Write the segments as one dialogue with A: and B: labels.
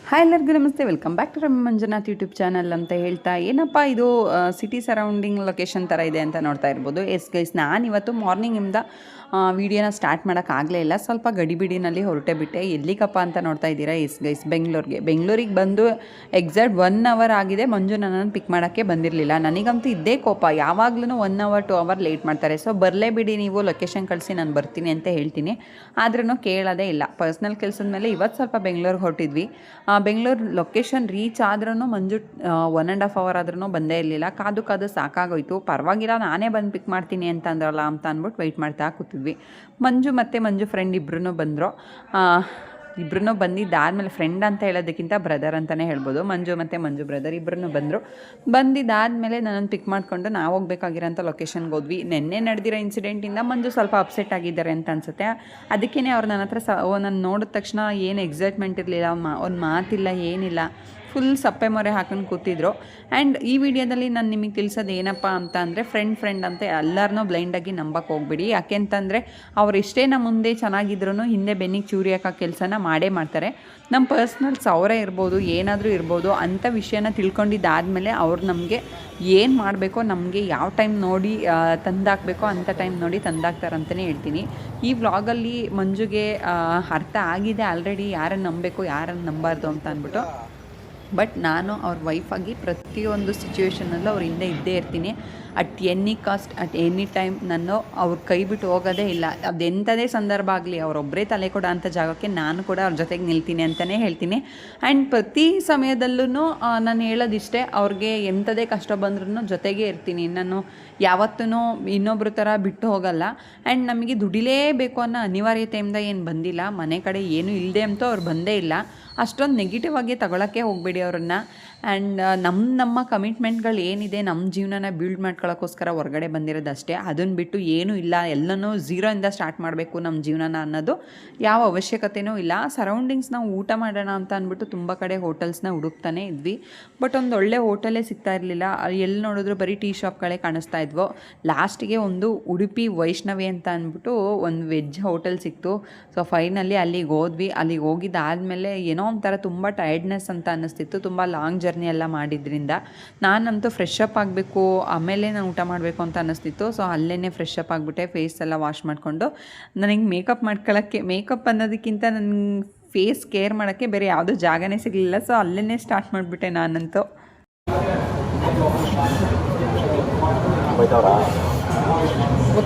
A: Hi ಎಲ್ಲರಿಗೂ ನಮಸ್ತೆ, welcome back to Ramya Manjunath YouTube channel ಅಂತ ಹೇಳ್ತಾ, ಏನಪ್ಪ ಇದು ಸಿಟಿ ಸರೌಂಡಿಂಗ್ ಲೊಕೇಶನ್ ಥರ ಇದೆ ಅಂತ ನೋಡ್ತಾ ಇರ್ಬೋದು. ಎಸ್ ಗೈಸ್, ನಾನಿವತ್ತು ಮಾರ್ನಿಂಗಿಂದ ವೀಡಿಯೋನ ಸ್ಟಾರ್ಟ್ ಮಾಡೋಕ್ಕಾಗಲೇ ಇಲ್ಲ. ಸ್ವಲ್ಪ ಗಡಿಬಿಡಿನಲ್ಲಿ ಹೊರಟೆ ಬಿಟ್ಟೆ. ಎಲ್ಲಿಗಪ್ಪ ಅಂತ ನೋಡ್ತಾ ಇದ್ದೀರಾ? ಎಸ್ ಗೈಸ್, ಬೆಂಗಳೂರಿಗೆ ಬಂದು ಎಕ್ಸಾಕ್ಟ್ 1 ಅವರ್ ಆಗಿದೆ. ಮಂಜು ನನ್ನನ್ನು ಪಿಕ್ ಮಾಡೋಕ್ಕೆ ಬಂದಿರಲಿಲ್ಲ. ನನಗಂತೂ ಇದ್ದೇ ಕೋಪ, ಯಾವಾಗ್ಲೂ 1 ಅವರ್ 2 ಅವರ್ ಲೇಟ್ ಮಾಡ್ತಾರೆ. ಸೊ ಬರಲೇಬಿಡಿ, ನೀವು ಲೊಕೇಶನ್ ಕಳಿಸಿ, ನಾನು ಬರ್ತೀನಿ ಅಂತ ಹೇಳ್ತೀನಿ. ಆದ್ರೂ ಕೇಳೋದೇ ಇಲ್ಲ. ಪರ್ಸ್ನಲ್ ಕೆಲಸದ ಮೇಲೆ ಇವತ್ತು ಸ್ವಲ್ಪ ಬೆಂಗಳೂರಿಗೆ ಹೊರಟಿದ್ವಿ. ಬೆಂಗಳೂರು ಲೊಕೇಶನ್ ರೀಚ್ ಆದ್ರೂ ಮಂಜು 1.5 ಅವರ್ ಆದ್ರೂ ಬಂದೇ ಇರಲಿಲ್ಲ. ಕಾದು ಸಾಕಾಗೋಯ್ತು. ಪರವಾಗಿಲ್ಲ, ನಾನೇ ಬಂದು ಪಿಕ್ ಮಾಡ್ತೀನಿ ಅಂತ ಅಂದ್ರಲ್ಲ ಅಂತ ಅಂದ್ಬಿಟ್ಟು ವೆಯ್ಟ್ ಮಾಡ್ತಾ ಕೂತಿದ್ವಿ. ಮಂಜು ಮತ್ತು ಮಂಜು ಫ್ರೆಂಡ್ ಇಬ್ಬರೂ ಬಂದರು. ಇಬ್ಬರೂ ಬಂದಿದ್ದಾದಮೇಲೆ, ಫ್ರೆಂಡ್ ಅಂತ ಹೇಳೋದಕ್ಕಿಂತ ಬ್ರದರ್ ಅಂತಲೇ ಹೇಳ್ಬೋದು. ಮಂಜು ಮತ್ತು ಮಂಜು ಬ್ರದರ್ ಇಬ್ಬರೂ ಬಂದಿದ್ದಾದಮೇಲೆ ನನ್ನನ್ನು ಪಿಕ್ ಮಾಡಿಕೊಂಡು ನಾವು ಹೋಗ್ಬೇಕಾಗಿರೋಂಥ ಲೊಕೇಶನ್ಗೆ ಹೋದ್ವಿ. ನೆನ್ನೆ ನಡೆದಿರೋ ಇನ್ಸಿಡೆಂಟಿಂದ ಮಂಜು ಸ್ವಲ್ಪ ಅಪ್ಸೆಟ್ ಆಗಿದ್ದಾರೆ ಅಂತ ಅನಿಸುತ್ತೆ. ಅದಕ್ಕೇ ಅವ್ರು ನನ್ನ ಹತ್ರ ನಾನು ನೋಡಿದ ತಕ್ಷಣ ಏನು ಎಕ್ಸೈಟ್ಮೆಂಟ್ ಇರಲಿಲ್ಲ, ಒಂದು ಮಾತಿಲ್ಲ, ಏನಿಲ್ಲ, ಫುಲ್ ಸಪ್ಪೆ ಮೊರೆ ಹಾಕೊಂಡು ಕೂತಿದ್ರು. ಆ್ಯಂಡ್ ಈ ವಿಡಿಯೋದಲ್ಲಿ ನಾನು ನಿಮಗೆ ತಿಳಿಸೋದು ಏನಪ್ಪ ಅಂತ ಅಂದರೆ, ಫ್ರೆಂಡ್ ಅಂತ ಎಲ್ಲರನ್ನೂ ಬ್ಲೈಂಡಾಗಿ ನಂಬಕ್ಕೆ ಹೋಗ್ಬಿಡಿ. ಯಾಕೆಂತಂದರೆ ಅವ್ರು ಎಷ್ಟೇ ನಮ್ಮ ಮುಂದೆ ಚೆನ್ನಾಗಿದ್ರೂ ಹಿಂದೆ ಬೆನ್ನಿಗೆ ಚೂರಿ ಹಾಕೋ ಕೆಲಸನ ಮಾಡೇ ಮಾಡ್ತಾರೆ. ನಮ್ಮ ಪರ್ಸ್ನಲ್ಸ್ ಅವರೇ ಇರ್ಬೋದು, ಏನಾದರೂ ಇರ್ಬೋದು, ಅಂಥ ವಿಷಯನ ತಿಳ್ಕೊಂಡಿದ್ದಾದಮೇಲೆ ಅವ್ರು ನಮಗೆ ಏನು ಮಾಡಬೇಕೋ, ನಮಗೆ ಯಾವ ಟೈಮ್ ನೋಡಿ ತಂದಾಕಬೇಕೋ ಅಂಥ ಟೈಮ್ ನೋಡಿ ತಂದಾಕ್ತಾರಂತಲೇ ಹೇಳ್ತೀನಿ. ಈ ವ್ಲಾಗಲ್ಲಿ ಮಂಜುಗೆ ಅರ್ಥ ಆಗಿದೆ ಆಲ್ರೆಡಿ, ಯಾರನ್ನು ನಂಬಬೇಕು ಯಾರನ್ನು ನಂಬಾರ್ದು ಅಂತ ಅಂದ್ಬಿಟ್ಟು. ಬಟ್ ನಾನು ಅವ್ರ ವೈಫಾಗಿ ಪ್ರತಿಯೊಂದು ಸಿಚುವೇಷನಲ್ಲೂ ಅವ್ರ ಹಿಂದೆ ಇದ್ದೇ ಇರ್ತೀನಿ. At any cost, at any time ನಾನು ಅವ್ರ ಕೈ ಬಿಟ್ಟು ಹೋಗೋದೇ ಇಲ್ಲ. ಅದೆಂಥದೇ ಸಂದರ್ಭ ಆಗಲಿ, ಅವರೊಬ್ಬರೇ ತಲೆ ಕೊಡೋ ಅಂಥ ಜಾಗಕ್ಕೆ ನಾನು ಕೂಡ ಅವ್ರ ಜೊತೆಗೆ ನಿಲ್ತೀನಿ ಅಂತಲೇ ಹೇಳ್ತೀನಿ. ಆ್ಯಂಡ್ ಪ್ರತಿ ಸಮಯದಲ್ಲೂ ನಾನು ಹೇಳೋದಿಷ್ಟೇ, ಅವ್ರಿಗೆ ಎಂಥದೇ ಕಷ್ಟ ಬಂದ್ರೂ ಜೊತೆಗೇ ಇರ್ತೀನಿ. ನಾನು ಯಾವತ್ತೂ ಇನ್ನೊಬ್ಬರ ಥರ ಬಿಟ್ಟು ಹೋಗಲ್ಲ. ಆ್ಯಂಡ್ ನಮಗೆ ದುಡಿಲೇಬೇಕು ಅನ್ನೋ ಅನಿವಾರ್ಯತೆಯಿಂದ ಏನು ಬಂದಿಲ್ಲ. ಮನೆ ಕಡೆ ಏನೂ ಇಲ್ಲದೆ ಅಂತೂ ಅವ್ರು ಬಂದೇ ಇಲ್ಲ. ಅಷ್ಟೊಂದು ನೆಗೆಟಿವ್ ಆಗಿ ತಗೊಳ್ಳೋಕ್ಕೆ ಹೋಗಬೇಡಿ ಅವ್ರನ್ನ. ಆ್ಯಂಡ್ ನಮ್ಮ ಕಮಿಟ್ಮೆಂಟ್ಗಳು ಏನಿದೆ, ನಮ್ಮ ಜೀವನನ ಬಿಲ್ಡ್ ಮಾಡ್ಕೊಳ್ಳೋಕ್ಕೋಸ್ಕರ ಹೊರಗಡೆ ಬಂದಿರೋದಷ್ಟೇ. ಅದನ್ನು ಬಿಟ್ಟು ಏನೂ ಇಲ್ಲ, ಎಲ್ಲನೂ ಝೀರೋಯಿಂದ ಸ್ಟಾರ್ಟ್ ಮಾಡಬೇಕು ನಮ್ಮ ಜೀವನನ ಅನ್ನೋದು ಯಾವ ಅವಶ್ಯಕತೆಯೂ ಇಲ್ಲ. ಸರೌಂಡಿಂಗ್ಸ್ ನಾವು ಊಟ ಮಾಡೋಣ ಅಂತ ಅಂದ್ಬಿಟ್ಟು ತುಂಬ ಕಡೆ ಹೋಟೆಲ್ಸ್ನ ಹುಡುಕ್ತಾನೆ ಇದ್ವಿ. ಬಟ್ ಒಂದು ಒಳ್ಳೆ ಹೋಟೆಲೇ ಸಿಗ್ತಾ ಇರಲಿಲ್ಲ. ಎಲ್ಲಿ ನೋಡಿದ್ರು ಬರೀ ಟೀ ಶಾಪ್ಗಳೇ ಕಾಣಿಸ್ತಾ ಇದ್ವು. ಲಾಸ್ಟಿಗೆ ಒಂದು ಉಡುಪಿ ವೈಷ್ಣವಿ ಅಂತ ಅಂದ್ಬಿಟ್ಟು ಒಂದು ವೆಜ್ ಹೋಟೆಲ್ ಸಿಕ್ತು. ಸೊ ಫೈನಲಿ ಅಲ್ಲಿಗೆ ಹೋದ್ವಿ. ಅಲ್ಲಿಗೆ ಹೋಗಿದ್ದಾದಮೇಲೆ ಏನೋ ಒಂಥರ ತುಂಬ ಟಯರ್ಡ್ನೆಸ್ ಅಂತ ಅನ್ನಿಸ್ತಿತ್ತು. ತುಂಬ ಲಾಂಗ್ ಜರ್ನಿ ಎಲ್ಲ ಮಾಡಿದ್ರಿಂದ ನಾನಂತೂ ಫ್ರೆಶ್ ಅಪ್ ಆಗಬೇಕು, ಆಮೇಲೆ ನಾನು ಊಟ ಮಾಡಬೇಕು ಅಂತ ಅನ್ನಿಸ್ತಿತ್ತು. ಸೊ ಅಲ್ಲೇ ಫ್ರೆಶ್ ಅಪ್ ಆಗಿಬಿಟ್ಟೆ, ಫೇಸ್ ಎಲ್ಲ ವಾಶ್ ಮಾಡಿಕೊಂಡು. ನನಗೆ ಮೇಕಪ್ ಅನ್ನೋದಕ್ಕಿಂತ ನನ್ನ ಫೇಸ್ ಕೇರ್ ಮಾಡೋಕ್ಕೆ ಬೇರೆ ಯಾವುದೂ ಜಾಗನೇ ಸಿಗಲಿಲ್ಲ. ಸೊ ಅಲ್ಲೇ ಸ್ಟಾರ್ಟ್ ಮಾಡಿಬಿಟ್ಟೆ ನಾನಂತೂ.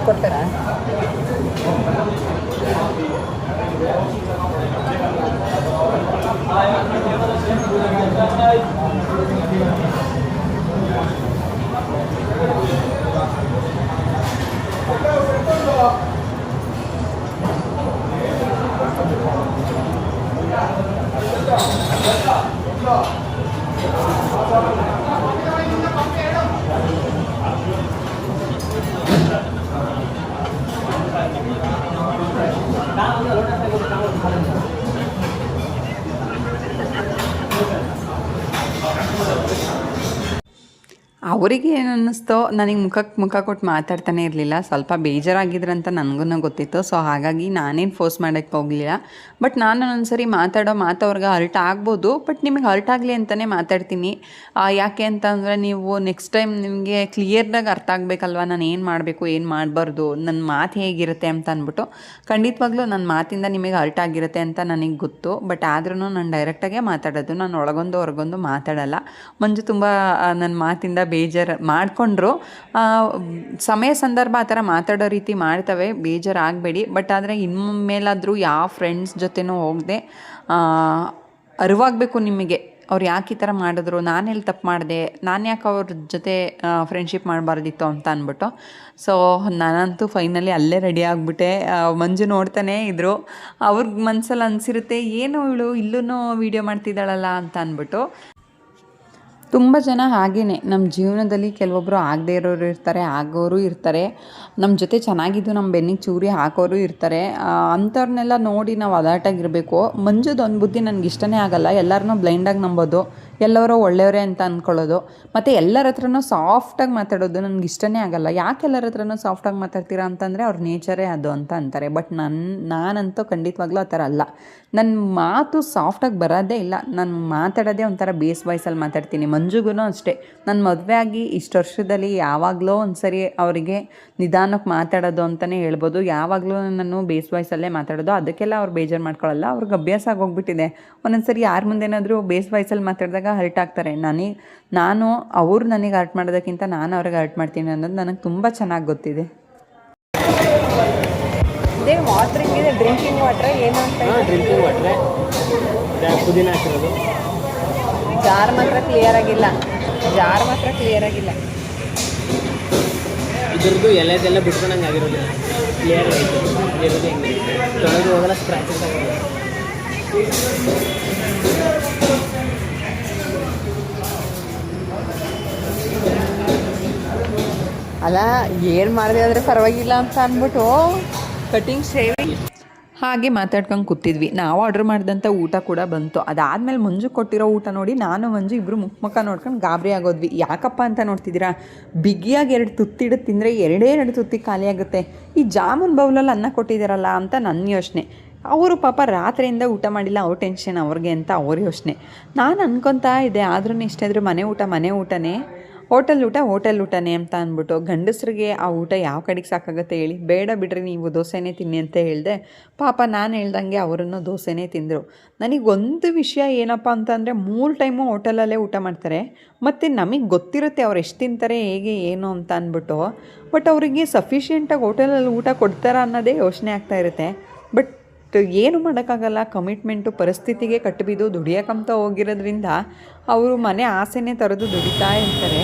A: ಕೊಡ್ತಾರಾ? ಅವರಿಗೆ ಏನು ಅನ್ನಿಸ್ತೋ, ನನಗೆ ಮುಖ ಕೊಟ್ಟು ಮಾತಾಡ್ತಾನೆ ಇರಲಿಲ್ಲ. ಸ್ವಲ್ಪ ಬೇಜಾರಾಗಿದ್ರಂತ ನನಗೂ ಗೊತ್ತಿತ್ತು. ಸೊ ಹಾಗಾಗಿ ನಾನೇನು ಫೋರ್ಸ್ ಮಾಡೋಕ್ಕೆ ಹೋಗಲಿಲ್ಲ. ಬಟ್ ನಾನು ಒಂದೊಂದ್ಸರಿ ಮಾತಾಡೋ ಮಾತು ಅವ್ರಿಗೆ ಹರ್ಟ್ ಆಗ್ಬೋದು. ಬಟ್ ನಿಮಗೆ ಹರ್ಟ್ ಆಗಲಿ ಅಂತಲೇ ಮಾತಾಡ್ತೀನಿ. ಯಾಕೆ ಅಂತಂದರೆ, ನೀವು ನೆಕ್ಸ್ಟ್ ಟೈಮ್ ನಿಮಗೆ ಕ್ಲಿಯರ್ದಾಗಿ ಅರ್ಥ ಆಗಬೇಕಲ್ವ, ನಾನು ಏನು ಮಾಡಬೇಕು ಏನು ಮಾಡಬಾರ್ದು, ನನ್ನ ಮಾತು ಹೇಗಿರುತ್ತೆ ಅಂತ ಅಂದ್ಬಿಟ್ಟು. ಖಂಡಿತವಾಗ್ಲೂ ನನ್ನ ಮಾತಿಂದ ನಿಮಗೆ ಹರ್ಟ್ ಆಗಿರುತ್ತೆ ಅಂತ ನನಗೆ ಗೊತ್ತು. ಬಟ್ ಆದ್ರೂ ನಾನು ಡೈರೆಕ್ಟಾಗೇ ಮಾತಾಡೋದು, ನಾನು ಒಳಗೊಂದು ಹೊರಗೊಂದು ಮಾತಾಡಲ್ಲ. ಮಂಜು ತುಂಬ ನನ್ನ ಮಾತಿಂದ ಬೇಜಾರು ಮಾಡಿಕೊಂಡ್ರು. ಸಮಯ ಸಂದರ್ಭ ಆ ಥರ ಮಾತಾಡೋ ರೀತಿ ಮಾಡ್ತವೆ, ಬೇಜಾರಾಗಬೇಡಿ. ಬಟ್ ಆದರೆ ಇನ್ಮೇಲಾದರೂ ಯಾವ ಫ್ರೆಂಡ್ಸ್ ಜೊತೆನೂ ಹೋಗದೆ ಅರಿವಾಗಬೇಕು ನಿಮಗೆ, ಅವ್ರು ಯಾಕೆ ಈ ಥರ ಮಾಡಿದ್ರು, ನಾನೆಲ್ಲಿ ತಪ್ಪು ಮಾಡಿದೆ, ನಾನು ಯಾಕೆ ಅವ್ರ ಜೊತೆ ಫ್ರೆಂಡ್ಶಿಪ್ ಮಾಡಬಾರ್ದಿತ್ತು ಅಂತ ಅಂದ್ಬಿಟ್ಟು. ಸೊ ನಾನಂತೂ ಫೈನಲಿ ಅಲ್ಲೇ ರೆಡಿ ಆಗಿಬಿಟ್ಟೆ. ಮಂಜು ನೋಡ್ತಾನೇ ಇದ್ದರು. ಅವ್ರಿಗೆ ಮನಸ್ಸಲ್ಲಿ ಅನಿಸಿರುತ್ತೆ, ಏನು ಇವಳು ಇಲ್ಲೂ ವೀಡಿಯೋ ಮಾಡ್ತಿದ್ದಾಳಲ್ಲ ಅಂತ ಅಂದ್ಬಿಟ್ಟು. ತುಂಬ ಜನ ಹಾಗೇ ನಮ್ಮ ಜೀವನದಲ್ಲಿ ಕೆಲವೊಬ್ಬರು ಆಗದೇ ಇರೋರು ಇರ್ತಾರೆ, ಆಗೋರು ಇರ್ತಾರೆ. ನಮ್ಮ ಜೊತೆ ಚೆನ್ನಾಗಿದ್ದು ನಮ್ಮ ಬೆನ್ನಿಗೆ ಚೂರಿ ಹಾಕೋರು ಇರ್ತಾರೆ. ಅಂಥವ್ರನ್ನೆಲ್ಲ ನೋಡಿ ನಾವು ಅಲರ್ಟಾಗಿರಬೇಕು. ಮಂಜುದೊಂದು ಬುದ್ಧಿ ನನಗೆ ಇಷ್ಟನೇ ಆಗಲ್ಲ, ಎಲ್ಲರನ್ನೂ ಬ್ಲೈಂಡಾಗಿ ನಂಬೋದು. ಎಲ್ಲರೂ ಒಳ್ಳೆಯವರೇ ಅಂತ ಅಂದ್ಕೊಳ್ಳೋದು. ಮತ್ತು ಎಲ್ಲರ ಹತ್ರನೂ ಸಾಫ್ಟಾಗಿ ಮಾತಾಡೋದು ನನಗೆ ಇಷ್ಟನೇ ಆಗಲ್ಲ. ಯಾಕೆ ಎಲ್ಲರ ಹತ್ರನೂ ಸಾಫ್ಟಾಗಿ ಮಾತಾಡ್ತೀರಾ ಅಂತಂದರೆ ಅವ್ರ ನೇಚರೇ ಅದು ಅಂತ ಅಂತಾರೆ. ಬಟ್ ನಾನಂತೂ ಖಂಡಿತವಾಗ್ಲೂ ಆ ಥರ ಅಲ್ಲ. ನನ್ನ ಮಾತು ಸಾಫ್ಟಾಗಿ ಬರೋದೇ ಇಲ್ಲ. ನಾನು ಮಾತಾಡೋದೇ ಒಂಥರ ಬೇಸ್ ವಾಯ್ಸಲ್ಲಿ ಮಾತಾಡ್ತೀನಿ. ಮಂಜುಗೂ ಅಷ್ಟೇ, ನನ್ನ ಮದುವೆ ಆಗಿ ಇಷ್ಟು ವರ್ಷದಲ್ಲಿ ಯಾವಾಗಲೂ ಒಂದು ಸರಿ ಅವರಿಗೆ ನಿಧಾನಕ್ಕೆ ಮಾತಾಡೋದು ಅಂತಲೇ ಹೇಳ್ಬೋದು. ಯಾವಾಗಲೂ ನಾನು ಬೇಸ್ ವಾಯ್ಸಲ್ಲೇ ಮಾತಾಡೋದು. ಅದಕ್ಕೆಲ್ಲ ಅವ್ರು ಬೇಜಾರು ಮಾಡ್ಕೊಳ್ಳಲ್ಲ. ಅವ್ರಿಗೆ ಅಭ್ಯಾಸ ಆಗೋಗ್ಬಿಟ್ಟಿದೆ. ಒಂದೊಂದು ಸರಿ ಯಾರ ಮುಂದೇನಾದರೂ ಬೇಸ್ ವಾಯ್ಸಲ್ಲಿ ಮಾತಾಡಿದಾಗ ಹರ್ಟ್ ಆಗ್ತಾರೆ. ನಾನು ಅವ್ರು ನನಗೆ ಹರ್ಟ್ ಮಾಡೋದಕ್ಕಿಂತ ನಾನು ಅವ್ರಿಗೆ ಹರ್ಟ್ ಮಾಡ್ತೀನಿ ಅನ್ನೋದು ನನಗೆ ತುಂಬ ಚೆನ್ನಾಗಿ ಗೊತ್ತಿದೆ.
B: ಇದೇ ವಾಟ್ರಿಂಗ್ ಇದೆ, ಡ್ರಿಂಕಿಂಗ್ ವಾಟ್ರ್ ಏನು ಅಂತ?
C: ಡ್ರಿಂಕಿಂಗ್ ವಾಟ್ರೆ, ಪುದೀನ ಹಾಕಿರೋದು.
B: ಜಾರ್ ಮಾತ್ರ ಕ್ಲಿಯರ್ ಆಗಿಲ್ಲ.
C: ಇದ್ರದ್ದು ಎಲೆದೆಲ್ಲ ಬಿಟ್ಕೊಂಡಂಗೆ ಆಗಿರೋದಿಲ್ಲ, ಕ್ಲಿಯರ್ ಆಯಿತು. ಇರೋದು ಹೆಂಗೆ ತೊಳೆದು ಹೋಗಲ್ಲ, ಸ್ಕ್ರ್ಯಾಚಸ್ ಆಗಿಲ್ಲ.
B: ಅಲ್ಲ, ಏನು ಮಾಡಿದೆ ಅಂದರೆ ಪರವಾಗಿಲ್ಲ ಅಂತ ಅಂದ್ಬಿಟ್ಟು ಕಟಿಂಗ್ ಶೇವಿಂಗ್
A: ಹಾಗೆ ಮಾತಾಡ್ಕೊಂಡು ಕೂತಿದ್ವಿ. ನಾವು ಆರ್ಡ್ರ್ ಮಾಡಿದಂಥ ಊಟ ಕೂಡ ಬಂತು. ಅದಾದಮೇಲೆ ಮಂಜು ಕೊಟ್ಟಿರೋ ಊಟ ನೋಡಿ ನಾನು ಮಂಜು ಇಬ್ಬರು ಮುಖ ನೋಡ್ಕೊಂಡು ಗಾಬರಿ ಆಗೋದ್ವಿ. ಯಾಕಪ್ಪ ಅಂತ ನೋಡ್ತಿದ್ದೀರಾ, ಬಿಗಿಯಾಗಿ 2 ತುತ್ತಿಡಿದು ತಿಂದರೆ 2 ತುತ್ತಿ ಖಾಲಿ ಆಗುತ್ತೆ. ಈ ಜಾಮೂನ್ ಬೌಲಲ್ಲಿ ಅನ್ನ ಕೊಟ್ಟಿದ್ದಾರಲ್ಲ ಅಂತ ನನ್ನ ಯೋಚನೆ. ಅವರು ಪಾಪ ರಾತ್ರಿಯಿಂದ ಊಟ ಮಾಡಿಲ್ಲ, ಅವ್ರ ಟೆನ್ಷನ್ ಅವ್ರಿಗೆ ಅಂತ ಅವ್ರ ಯೋಚನೆ. ನಾನು ಅನ್ಕೊತಾ ಇದ್ದೆ, ಆದ್ರೂ ಇಷ್ಟ ಇದ್ರೂ ಮನೆ ಊಟನೇ, ಹೋಟೆಲ್ ಊಟನೇ ಅಂತ ಅಂದ್ಬಿಟ್ಟು. ಗಂಡಸ್ರಿಗೆ ಆ ಊಟ ಯಾವ ಕಡೆಗೆ ಸಾಕಾಗುತ್ತೆ ಹೇಳಿ? ಬೇಡ ಬಿಡ್ರಿ, ನೀವು ದೋಸೆನೇ ತಿನ್ನಿ ಅಂತ ಹೇಳಿದೆ. ಪಾಪ ನಾನು ಹೇಳ್ದಂಗೆ ಅವರನ್ನು ದೋಸೆನೇ ತಿಂದರು. ನನಗೊಂದು ವಿಷಯ ಏನಪ್ಪ ಅಂತಂದರೆ, 3 ಟೈಮು ಹೋಟೆಲಲ್ಲೇ ಊಟ ಮಾಡ್ತಾರೆ. ಮತ್ತು ನಮಗೆ ಗೊತ್ತಿರುತ್ತೆ ಅವ್ರು ಎಷ್ಟು ತಿಂತಾರೆ, ಹೇಗೆ ಏನು ಅಂತ ಅಂದ್ಬಿಟ್ಟು. ಬಟ್ ಅವರಿಗೆ ಸಫಿಷಿಯೆಂಟಾಗಿ ಹೋಟೆಲಲ್ಲಿ ಊಟ ಕೊಡ್ತಾರ ಅನ್ನೋದೇ ಯೋಚನೆ ಆಗ್ತಾ ಇರುತ್ತೆ. ಬಟ್ ಏನು ಮಾಡೋಕ್ಕಾಗಲ್ಲ, ಕಮಿಟ್ಮೆಂಟು ಪರಿಸ್ಥಿತಿಗೆ ಕಟ್ಟಿಬಿದ್ದು ದುಡಿಯೋಕ್ಕಂತ ಹೋಗಿರೋದ್ರಿಂದ ಅವರು ಮನೆ ಆಸೆನೇ ತರೋದು ದುಡಿತಾ ಇರ್ತಾರೆ.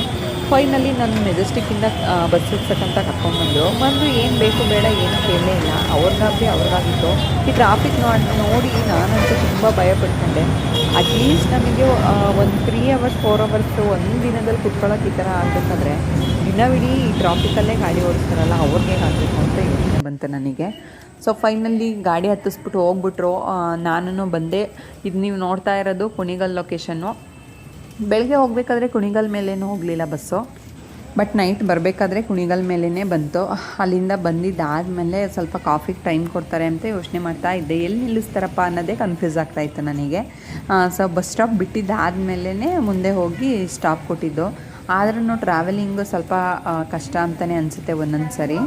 A: ಫೈನಲಿ ನನ್ನ ಮೆಜೆಸ್ಟಿಕ್ಕಿಂದ ಬಸ್ ಹತ್ಸಕ್ಕಂತ ಕರ್ಕೊಂಡ್ಬಂದು ಏನು ಬೇಕು ಬೇಡ ಏನು ಕೇಳಲೇ ಇಲ್ಲ. ಅವ್ರಿಗಾಗಿತ್ತು. ಈ ಟ್ರಾಫಿಕ್ ನೋಡಿ ನಾನಂತೂ ತುಂಬ ಭಯ ಪಡ್ಕೊಂಡೆ. ಅಟ್ಲೀಸ್ಟ್ ನಮಗೆ ಒಂದು 3 hours 4 hours ಒಂದು ದಿನದಲ್ಲಿ ಕುತ್ಕೊಳ್ಳೋಕೆ ಈ ಥರ ಆಗಬೇಕಾದ್ರೆ ದಿನವಿಡೀ ಈ ಟ್ರಾಫಿಕಲ್ಲೇ ಗಾಡಿ ಓಡಿಸ್ತಾರಲ್ಲ, ಅವ್ರಿಗೆ ಆಗಬೇಕು ಅಂತ ಯೋಚನೆ ಬಂತು ನನಗೆ. ಸೊ ಫೈನಲಿ ಗಾಡಿ ಹತ್ತಿಸ್ಬಿಟ್ಟು ಹೋಗ್ಬಿಟ್ರು. ನಾನು ಬಂದೆ. ಇದು ನೀವು ನೋಡ್ತಾ ಇರೋದು ಕುಣಿಗಲ್ ಲೊಕೇಶನ್ನು. ಬೆಳಗ್ಗೆ ಹೋಗಬೇಕಾದ್ರೆ ಕುಣಿಗಲ್ ಮೇಲೇನೂ ಹೋಗಲಿಲ್ಲ ಬಸ್ಸು, ಬಟ್ ನೈಟ್ ಬರಬೇಕಾದ್ರೆ ಕುಣಿಗಲ್ ಮೇಲೇ ಬಂತು. ಅಲ್ಲಿಂದ ಬಂದಿದ್ದಾದಮೇಲೆ ಸ್ವಲ್ಪ ಕಾಫಿಗೆ ಟೈಮ್ ಕೊಡ್ತಾರೆ ಅಂತ ಯೋಚನೆ ಮಾಡ್ತಾ ಇದ್ದೆ. ಎಲ್ಲಿ ನಿಲ್ಲಿಸ್ತಾರಪ್ಪ ಅನ್ನೋದೇ ಕನ್ಫ್ಯೂಸ್ ಆಗ್ತಾಯಿತ್ತು ನನಗೆ. ಸೊ ಬಸ್ ಸ್ಟಾಪ್ ಬಿಟ್ಟಿದ್ದಾದಮೇಲೆ ಮುಂದೆ ಹೋಗಿ ಸ್ಟಾಪ್ ಕೊಟ್ಟಿದ್ದು. ಆದ್ರೂ ಟ್ರಾವೆಲಿಂಗು ಸ್ವಲ್ಪ ಕಷ್ಟ ಅಂತಲೇ ಅನಿಸುತ್ತೆ ಒಂದೊಂದು ಸರಿ.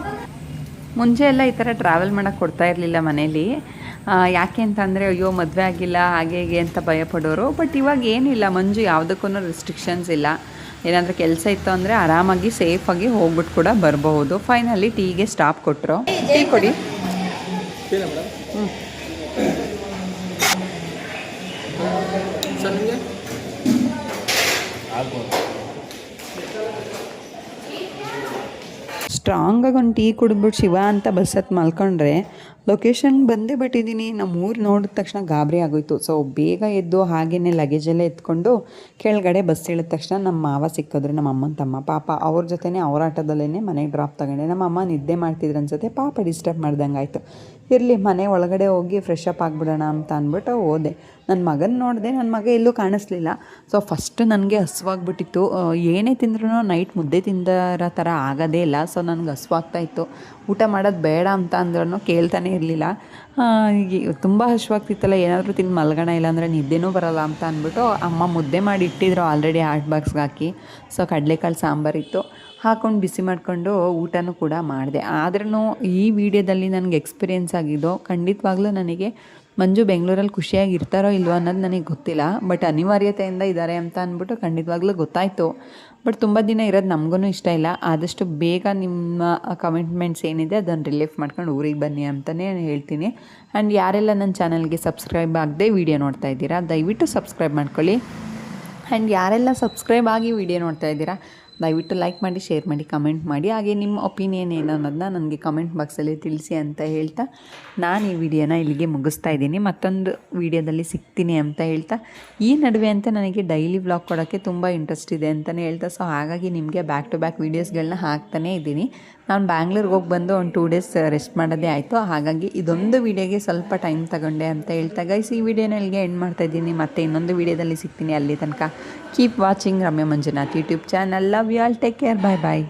A: ಮುಂಚೆ ಎಲ್ಲ ಈ ಥರ ಟ್ರಾವೆಲ್ ಮಾಡೋಕ್ಕೆ ಕೊಡ್ತಾ ಇರಲಿಲ್ಲ ಮನೇಲಿ. ಯಾಕೆ ಅಂತಂದರೆ ಅಯ್ಯೋ ಮದುವೆ ಆಗಿಲ್ಲ ಹಾಗೆ ಹೀಗೆ ಅಂತ ಭಯಪಡೋರು. ಬಟ್ ಇವಾಗ ಏನಿಲ್ಲ, ಮಂಜು ಯಾವುದಕ್ಕೂ ರೆಸ್ಟ್ರಿಕ್ಷನ್ಸ್ ಇಲ್ಲ. ಏನಾದರೂ ಕೆಲಸ ಇತ್ತು ಅಂದರೆ ಆರಾಮಾಗಿ ಸೇಫಾಗಿ ಹೋಗ್ಬಿಟ್ಟು ಕೂಡ ಬರ್ಬೋದು. ಫೈನಲಿ ಟೀಗೆ ಸ್ಟಾಪ್ ಕೊಟ್ಟರು. ಟೀ ಕೊಡಿ. ಸ್ಟ್ರಾಂಗಾಗಿ ಒಂದು ಟೀ ಕುಡಿದ್ಬಿಟ್ಟು ಶಿವ ಅಂತ ಬಸ್ ಹತ್ತು ಮಲ್ಕೊಂಡ್ರೆ ಲೊಕೇಶನ್ಗೆ ಬಂದೇ ಬಿಟ್ಟಿದ್ದೀನಿ. ನಮ್ಮ ಊರು ನೋಡಿದ ತಕ್ಷಣ ಗಾಬರಿ ಆಗೋಯ್ತು. ಸೊ ಬೇಗ ಎದ್ದು ಹಾಗೆಯೇ ಲಗೇಜೆಲ್ಲ ಎತ್ಕೊಂಡು ಕೆಳಗಡೆ ಬಸ್ ಇಳಿದ ತಕ್ಷಣ ನಮ್ಮ ಮಾವ ಸಿಕ್ಕಿದ್ರು, ನಮ್ಮ ಅಮ್ಮನ ತಮ್ಮ. ಪಾಪ ಅವ್ರ ಜೊತೆನೇ ಅವ್ರ ಆಟೋದಲ್ಲೇ ಮನೆಗೆ ಡ್ರಾಪ್ ತಗೊಂಡೆ. ನಮ್ಮ ಅಮ್ಮ ನಿದ್ದೆ ಮಾಡ್ತಿದ್ರು ಅನ್ಸುತ್ತೆ, ಪಾಪ ಡಿಸ್ಟರ್ಬ್ ಮಾಡ್ದಂಗೆ ಆಯಿತು. ಇರಲಿ ಮನೆ ಒಳಗಡೆ ಹೋಗಿ ಫ್ರೆಶ್ ಅಪ್ ಆಗಿಬಿಡೋಣ ಅಂತ ಅಂದ್ಬಿಟ್ಟು ಹೋದೆ. ನನ್ನ ಮಗನ ನೋಡಿದೆ, ನನ್ನ ಮಗ ಎಲ್ಲೂ ಕಾಣಿಸ್ಲಿಲ್ಲ. ಸೊ ಫಸ್ಟು ನನಗೆ ಹಸುವಾಗ್ಬಿಟ್ಟಿತ್ತು. ಏನೇ ತಿಂದ್ರೂ ನೈಟ್ ಮುದ್ದೆ ತಿಂದರೋ ಥರ ಆಗೋದೇ ಇಲ್ಲ. ಸೊ ನನಗೆ ಹಸುವಾಗ್ತಾಯಿತ್ತು. ಊಟ ಮಾಡೋದು ಬೇಡ ಅಂತ ಅಂದ್ರೂ ಕೇಳ್ತಾನೆ ಇರಲಿಲ್ಲ. ತುಂಬ ಹಸುವಾಗ್ತಿತ್ತಲ್ಲ, ಏನಾದರೂ ತಿಂದು ಮಲ್ಗೋಣ, ಇಲ್ಲಾಂದರೆ ನಿದ್ದೆನೂ ಬರೋಲ್ಲ ಅಂತ ಅಂದ್ಬಿಟ್ಟು ಅಮ್ಮ ಮುದ್ದೆ ಮಾಡಿ ಇಟ್ಟಿದ್ರು ಆಲ್ರೆಡಿ ಹಾಟ್ ಬಾಕ್ಸ್ಗೆ ಹಾಕಿ. ಸೊ ಕಡಲೆಕಾಳು ಸಾಂಬಾರಿತ್ತು, ಹಾಕ್ಕೊಂಡು ಬಿಸಿ ಮಾಡಿಕೊಂಡು ಊಟನೂ ಕೂಡ ಮಾಡಿದೆ. ಆದ್ರೂ ಈ ವಿಡಿಯೋದಲ್ಲಿ ನನಗೆ ಎಕ್ಸ್ಪೀರಿಯೆನ್ಸ್ ಆಗಿದ್ದು ಖಂಡಿತವಾಗ್ಲೂ ನನಗೆ ಮಂಜು ಬೆಂಗಳೂರಲ್ಲಿ ಖುಷಿಯಾಗಿ ಇರ್ತಾರೋ ಇಲ್ವೋ ಅನ್ನೋದು ನನಗೆ ಗೊತ್ತಿಲ್ಲ. ಬಟ್ ಅನಿವಾರ್ಯತೆಯಿಂದ ಇದ್ದಾರೆ ಅಂತ ಅಂದ್ಬಿಟ್ಟು ಖಂಡಿತವಾಗ್ಲೂ ಗೊತ್ತಾಯಿತು. ಬಟ್ ತುಂಬ ದಿನ ಇರೋದು ನಮಗೂ ಇಷ್ಟ ಇಲ್ಲ. ಆದಷ್ಟು ಬೇಗ ನಿಮ್ಮ ಕಮಿಟ್ಮೆಂಟ್ಸ್ ಏನಿದೆ ಅದನ್ನು ರಿಲೀಫ್ ಮಾಡ್ಕೊಂಡು ಊರಿಗೆ ಬನ್ನಿ ಅಂತಲೇ ಹೇಳ್ತೀನಿ. ಆ್ಯಂಡ್ ಯಾರೆಲ್ಲ ನನ್ನ ಚಾನಲ್ಗೆ ಸಬ್ಸ್ಕ್ರೈಬ್ ಆಗದೆ ವೀಡಿಯೋ ನೋಡ್ತಾ ಇದ್ದೀರಾ ದಯವಿಟ್ಟು ಸಬ್ಸ್ಕ್ರೈಬ್ ಮಾಡ್ಕೊಳ್ಳಿ. ಆ್ಯಂಡ್ ಯಾರೆಲ್ಲ ಸಬ್ಸ್ಕ್ರೈಬ್ ಆಗಿ ವೀಡಿಯೋ ನೋಡ್ತಾ ಇದ್ದೀರಾ ದಯವಿಟ್ಟು ಲೈಕ್ ಮಾಡಿ, ಶೇರ್ ಮಾಡಿ, ಕಮೆಂಟ್ ಮಾಡಿ. ಹಾಗೆ ನಿಮ್ಮ ಒಪಿನಿಯನ್ ಏನು ಅನ್ನೋದನ್ನ ನನಗೆ ಕಮೆಂಟ್ ಬಾಕ್ಸಲ್ಲಿ ತಿಳಿಸಿ ಅಂತ ಹೇಳ್ತಾ ನಾನು ಈ ವಿಡಿಯೋನ ಇಲ್ಲಿಗೆ ಮುಗಿಸ್ತಾ ಇದ್ದೀನಿ. ಮತ್ತೊಂದು ವಿಡಿಯೋದಲ್ಲಿ ಸಿಗ್ತೀನಿ ಅಂತ ಹೇಳ್ತಾ, ಈ ನಡುವೆ ಅಂತ ನನಗೆ ಡೈಲಿ ವ್ಲಾಗ್ ಕೊಡೋಕ್ಕೆ ತುಂಬ ಇಂಟ್ರೆಸ್ಟ್ ಇದೆ ಅಂತಲೇ ಹೇಳ್ತಾ, ಸೊ ಹಾಗಾಗಿ ನಿಮಗೆ ಬ್ಯಾಕ್ ಟು ಬ್ಯಾಕ್ ವೀಡಿಯೋಸ್ಗಳನ್ನ ಹಾಕ್ತಾನೇ ಇದ್ದೀನಿ. ನಾನು ಬ್ಯಾಂಗ್ಳೂರಿಗೆ ಹೋಗಿ ಬಂದು ಒಂದು 2 days ರೆಸ್ಟ್ ಮಾಡೋದೇ ಆಯಿತು. ಹಾಗಾಗಿ ಇದೊಂದು ವೀಡಿಯೋಗೆ ಸ್ವಲ್ಪ ಟೈಮ್ ತಗೊಂಡೆ ಅಂತ ಹೇಳ್ತಾ ಗೈಸ್ ಈ ವಿಡಿಯೋನ ಇಲ್ಲಿಗೆ ಎಂಡ್ ಮಾಡ್ತಾಯಿದ್ದೀನಿ. ಮತ್ತೆ ಇನ್ನೊಂದು ವೀಡಿಯೋದಲ್ಲಿ ಸಿಗ್ತೀನಿ. ಅಲ್ಲಿ ತನಕ keep watching Ramya Manjunath YouTube channel. Love you all, take care, bye bye.